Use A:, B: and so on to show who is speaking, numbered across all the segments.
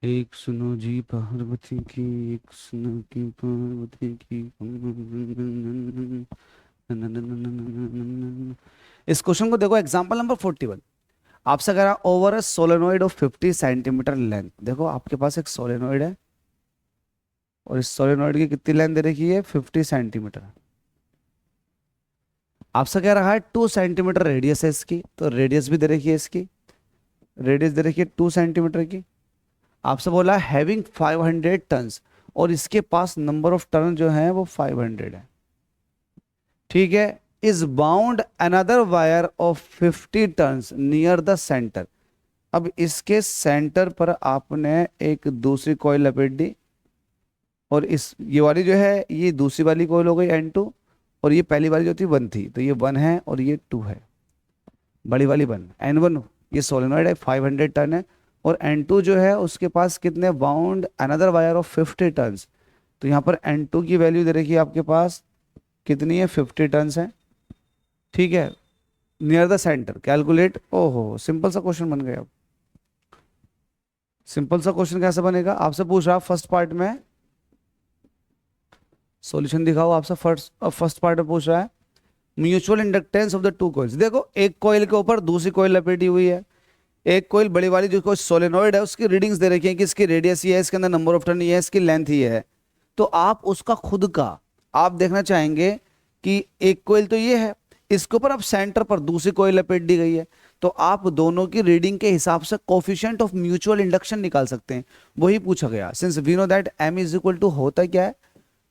A: एक सुनो जी पार्वती की, एक सुनो की पार्वती की। इस क्वेश्चन को देखो, एग्जांपल नंबर 41। आपसे कह रहा over a solenoid of 50 centimetre length. देखो आपके पास एक सोलेनोइड है और इस सोलेनोइड की कितनी लेंथ दे रखी है? 50 सेंटीमीटर। आपसे कह रहा है 2 सेंटीमीटर रेडियस है इसकी, तो रेडियस भी दे रखी है इसकी। रेडियस दे रखी है 2 सेंटीमीटर की। आपसे बोला हैविंग 500 टन्स, और इसके पास नंबर ऑफ टर्न जो है वो 500 है। ठीक है। Is bound another wire of 50 tons near the centre. अब इसके सेंटर पर आपने एक दूसरी कॉइल लपेट दी, और इस ये वाली जो है ये दूसरी वाली कॉइल हो गई N2, और ये पहली वाली जो थी 1 थी, तो ये 1 है और ये 2 है। बड़ी वाली 1 N1, ये सोलेनोइड है 500 टन है, और N2 जो है उसके पास कितने? Bound another wire of 50 tons. तो यहाँ पर N2 की वैल्यू दे रखी है आपके पास, कितनी है? 50 टन्स है। ठीक है। Near the centre calculate. ओहो, सिंपल सा क्वेश्चन बन गया। अब सिंपल सा क्वेश्चन कैसे बनेगा? आपसे पूछ रहा फर्स्ट पार्ट में सॉल्यूशन दिखाओ। आपसे फर्स्ट पार्ट में पूछ रहा है mutual inductance of the two coils. देखो एक कॉइल के ऊपर दूसरी कॉइल लपेटी हुई है। एक कॉइल बड़ी वाली जो कोई सोलेनोइड है उसकी रीडिंग्स दे रखी है कि इसकी रेडियस ये है, इसके अंदर नंबर ऑफ टर्न ये है, इसकी लेंथ ये है। तो आप उसका खुद का आप देखना चाहेंगे कि एक कॉइल तो ये है, इसके ऊपर अब सेंटर पर दूसरी कॉइल लपेट दी गई है, तो आप दोनों की रीडिंग के हिसाब से कोफिशिएंट ऑफ म्यूचुअल इंडक्शन निकाल सकते हैं। वही पूछा गया। Since we know that M is equal to होता क्या है?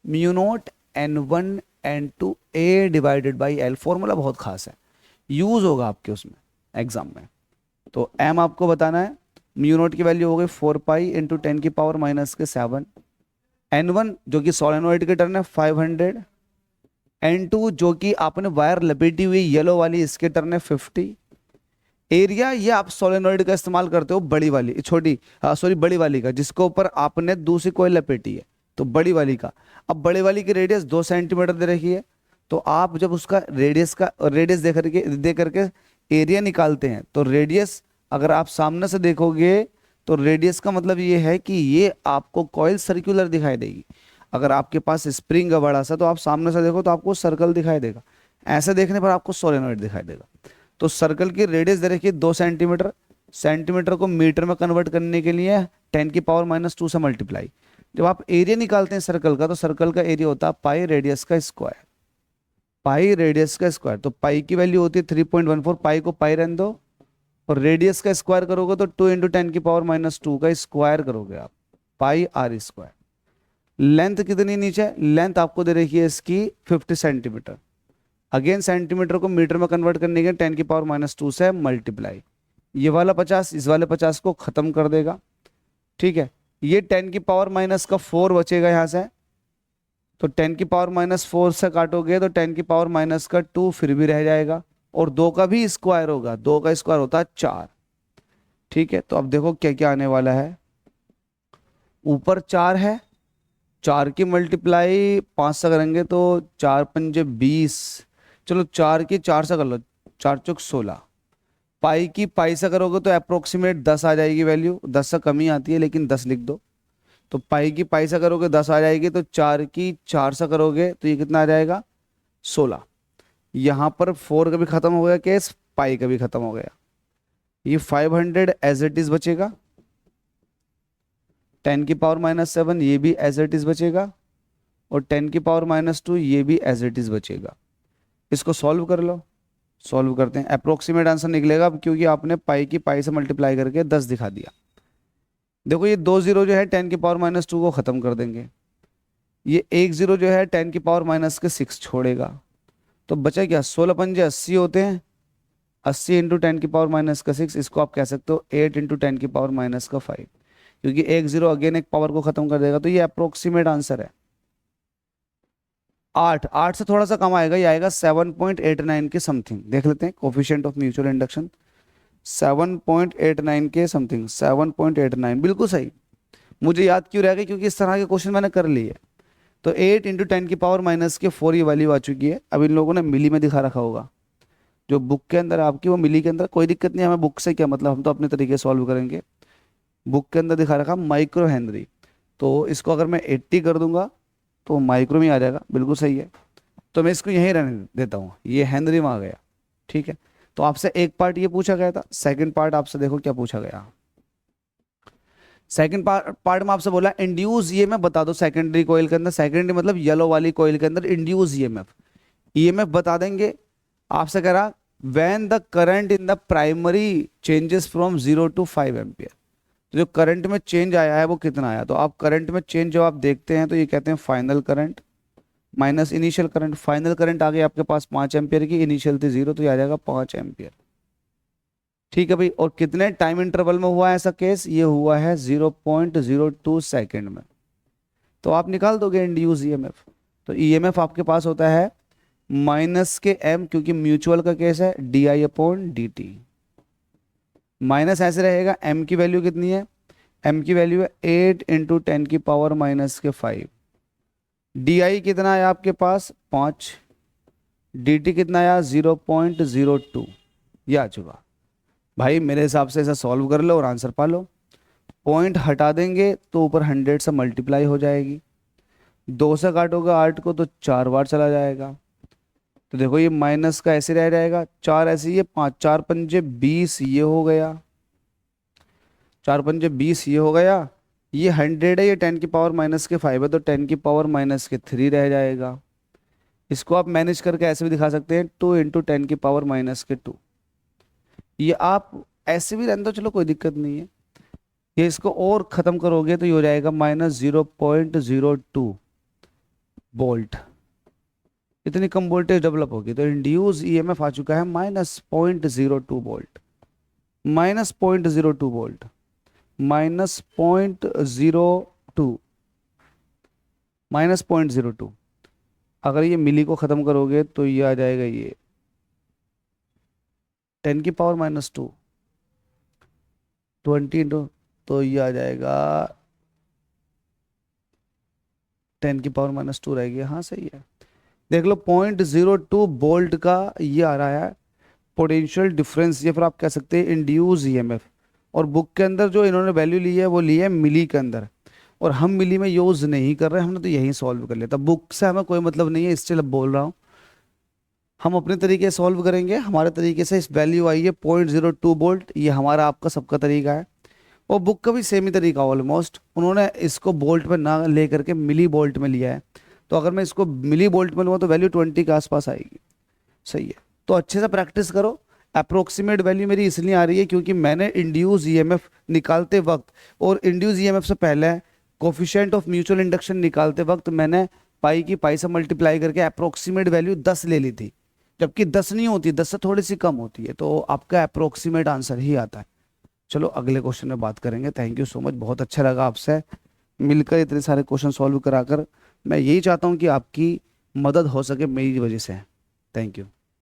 A: Mu naught N1 N2 A divided by L। Formula बहुत खास है, यूज होगा आपके उसमें एग्जाम में। तो M आपको बताना है। म्यू नोट की वैल्यू हो गई 4 पाई × 10⁻⁷ N1 जो कि सोलेनोइड के टर्न है 500। N2 जो कि आपने वायर लपेटी हुई येलो वाली, इसके टर्न है 50। एरिया ये आप सोलेनोइड का इस्तेमाल करते हो बड़ी वाली, छोटी सॉरी बड़ी वाली का, जिसके ऊपर आपने दूसरी कोई लपेटी है, तो बड़ी वाली का। अब बड़ी वाली की रेडियस 2 सेंटीमीटर दे रखी है, तो आप जब उसका रेडियस दे करके एरिया निकालते हैं, तो रेडियस अगर आप सामने से देखोगे तो रेडियस का मतलब ये है कि ये आपको कॉइल सर्कुलर दिखाई देगी। अगर आपके पास स्प्रिंग है बड़ा सा, तो आप सामने से देखो तो आपको सर्कल दिखाई देगा। ऐसे देखने पर आपको सोलेनोइड दिखाई देगा। तो सर्कल की रेडियस दे रखी है 2 सेंटीमीटर। सेंटीमीटर को मीटर में कन्वर्ट करने के लिए 10⁻²² से मल्टीप्लाई। जब आप एरिया निकालते हैं सर्कल का, तो सर्कल का एरिया होता है पाई रेडियस का स्क्वायर। पाई रेडियस का स्क्वायर, तो पाई की वैल्यू होती है 3.14। पाई को पाई रहने दो, और रेडियस का स्क्वायर करोगे तो 2 × 10⁻² का स्क्वायर करोगे आप, पाई R स्क्वायर। लेंथ कितनी नीचे? लेंथ आपको दे रखी है इसकी 50 सेंटीमीटर। अगेन सेंटीमीटर को मीटर में कन्वर्ट करने के 10⁻² से मल्टीप्लाई। ये वाला 50 इस वाले 50 को खत्म कर देगा। ठीक है। ये 10⁻⁻⁴ बचेगा यहाँ से, तो 10⁻⁻⁴ से काटोगे तो 10⁻⁻² फिर भी रह जाएगा, और 2 का भी स्क्वायर होगा। 2 का स्क्वायर होता है 4। ठीक है। तो अब देखो क्या क्या आने वाला है। ऊपर 4 है, 4 की मल्टीप्लाई 5 से करेंगे तो 4×5 = 20। चलो 4 की 4 से कर लो, 4×4 = 16। पाई की पाई से करोगे तो अप्रोक्सीमेट 10 आ जाएगी वैल्यू, 10 से कम ही आती है लेकिन 10 लिख दो। तो पाई की पाई से करोगे 10 आ जाएगी, तो 4 की 4 से करोगे तो ये कितना आ जाएगा? 16। यहाँ पर 4 का भी खत्म हो गया केस, पाई का भी खत्म हो गया। ये 500 एज इट इज बचेगा। 10⁻⁻⁷ ये भी एज इट इज बचेगा, और 10⁻⁻² ये भी एज इट इज बचेगा। इसको सॉल्व कर लो। सॉल्व करते हैं, अप्रोक्सीमेट आंसर निकलेगा, अब क्योंकि आपने पाई की पाई से मल्टीप्लाई करके 10 दिखा दिया। देखो ये 2 जीरो जो है 10⁻⁻² को खत्म कर देंगे। ये 1 जीरो जो है 10⁻⁻⁶ छोड़ेगा। तो बचा क्या? 16×5 = 80 होते हैं। 80 × 10⁻⁻⁶, इसको आप कह सकते हो 8 × 10⁻⁻⁵, क्योंकि 1 जीरो अगेन एक पावर को खत्म कर देगा। तो ये अप्रोक्सीमेट आंसर है। 8 से थोड़ा सा कम आएगा, ये आएगा 7.89 के समथिंग। देख लेते हैं कोफिशिएंट ऑफ म्यूचुअल इंडक्शन, 7.89 के समथिंग। 7.89 बिल्कुल सही। मुझे याद क्यों रह गया? क्योंकि इस तरह के क्वेश्चन मैंने कर लिए। तो 8 × 10⁻⁻⁴ ये वैल्यू आ चुकी है। अब इन लोगों ने मिली में दिखा रखा होगा, जो बुक के अंदर आपकी वो मिली के अंदर। कोई दिक्कत नहीं, हमें बुक से क्या मतलब, हम तो अपने तरीके से सॉल्व करेंगे। बुक के अंदर दिखा रखा माइक्रो हेनरी, तो इसको अगर मैं 80 कर दूंगा तो माइक्रो में आ जाएगा, बिल्कुल सही है। तो मैं इसको यहीं रहने देता हूँ, ये हेनरी में आ गया, ठीक है। तो आपसे एक पार्ट ये पूछा गया था, सेकंड पार्ट आपसे देखो क्या पूछा गया। सेकंड पार्ट में आपसे बोला इंड्यूस ईएमएफ बता दो सेकेंडरी कोयल के अंदर, सेकेंडरी मतलब येलो वाली कोयल के अंदर इंड्यूस ईएमएफ, ईएमएफ बता देंगे। आपसे कह रहा when the current in the primary changes from 0 to 5 ampere, तो जो करंट में चेंज आया है वो कितना आया, तो आप करंट में चेंज जब आप देखते हैं तो ये कहते हैं final current minus initial current. Final current आ गई आपके पास 5 एम्पियर की, इनिशियल थी 0, तो ये आ जाएगा 5 एम्पियर, ठीक है भाई। और कितने टाइम इंटरवल में हुआ है ऐसा केस, ये हुआ है 0.02 सेकेंड में। तो आप निकाल दोगे इंड्यूस ईएमएफ, तो ईएमएफ आपके पास होता है माइनस के एम, क्योंकि म्यूचुअल का केस है, D I upon D T. Minus ऐसे रहेगा, एम की वैल्यू कितनी है, एम की वैल्यू है 8 × 10⁻⁻5। डी आई कितना है आपके पास 5, डी टी कितना आया 0.02, ये आ चुका। भाई मेरे हिसाब से ऐसा सॉल्व कर लो और आंसर पा लो। पॉइंट हटा देंगे तो ऊपर 100 से मल्टीप्लाई हो जाएगी, 2 से काटोगे 8 को तो 4 बार चला जाएगा, तो देखो ये माइनस का ऐसे रह जाएगा, 4 ऐसे, ये 5, 4 पंजे 20, ये हो गया 4 पंजे 20, ये हो गया। ये 100 है, ये 10⁻⁻5 है, तो 10⁻⁻3 रह जाएगा। इसको आप मैनेज करके ऐसे भी दिखा सकते हैं 2 × 10⁻⁻2। ये आप ऐसे भी रहने दो, चलो कोई दिक्कत नहीं है। ये इसको और ख़त्म करोगे तो ये हो जाएगा -0.02 वोल्ट, इतनी कम वोल्टेज डेवलप होगी। तो इंड्यूस ईएमएफ आ चुका है -0.02 वोल्ट, -0.02 वोल्ट, -0.02, -0.02। अगर ये मिली को ख़त्म करोगे तो ये आ जाएगा ये 10⁻⁻2, 20 इंटू, तो ये आ जाएगा 10⁻⁻2 रहेगी। हाँ सही है, देख लो 0.02 वोल्ट का ये आ रहा है पोटेंशियल डिफरेंस, या फिर आप कह सकते हैं इंड्यूस ईएमएफ। और बुक के अंदर जो इन्होंने वैल्यू ली है वो ली है मिली के अंदर, और हम मिली में यूज़ नहीं कर रहे, हमने तो यही सॉल्व कर लिया था। बुक से हमें कोई मतलब नहीं है, इसलिए बोल रहा हूँ हम अपने तरीके से सॉल्व करेंगे। हमारे तरीके से इस वैल्यू आई है 0.02 वोल्ट, ये हमारा आपका सबका तरीका है, और बुक का भी सेम ही तरीका ऑलमोस्ट। उन्होंने इसको वोल्ट में ना ले करके मिली वोल्ट में लिया है, तो अगर मैं इसको मिली वोल्ट में लूँगा तो वैल्यू 20 के आसपास आएगी, सही है। तो अच्छे से प्रैक्टिस करो। अप्रोक्सीमेट वैल्यू मेरी इसलिए आ रही है क्योंकि मैंने इंड्यूस ईएमएफ निकालते वक्त और इंड्यूस ईएमएफ से पहले कोफिशिएंट ऑफ म्यूचुअल इंडक्शन निकालते वक्त मैंने पाई की पाई से मल्टीप्लाई करके अप्रोक्सीमेट वैल्यू 10 ले ली थी, जबकि 10 नहीं होती, 10 से थोड़ी सी कम होती है, तो आपका अप्रोक्सीमेट आंसर ही आता है। चलो अगले क्वेश्चन में बात करेंगे। थैंक यू सो मच, बहुत अच्छा लगा आपसे मिलकर इतने सारे क्वेश्चन सॉल्व कराकर। मैं यही चाहता हूँ कि आपकी मदद हो सके मेरी वजह से। Thank you.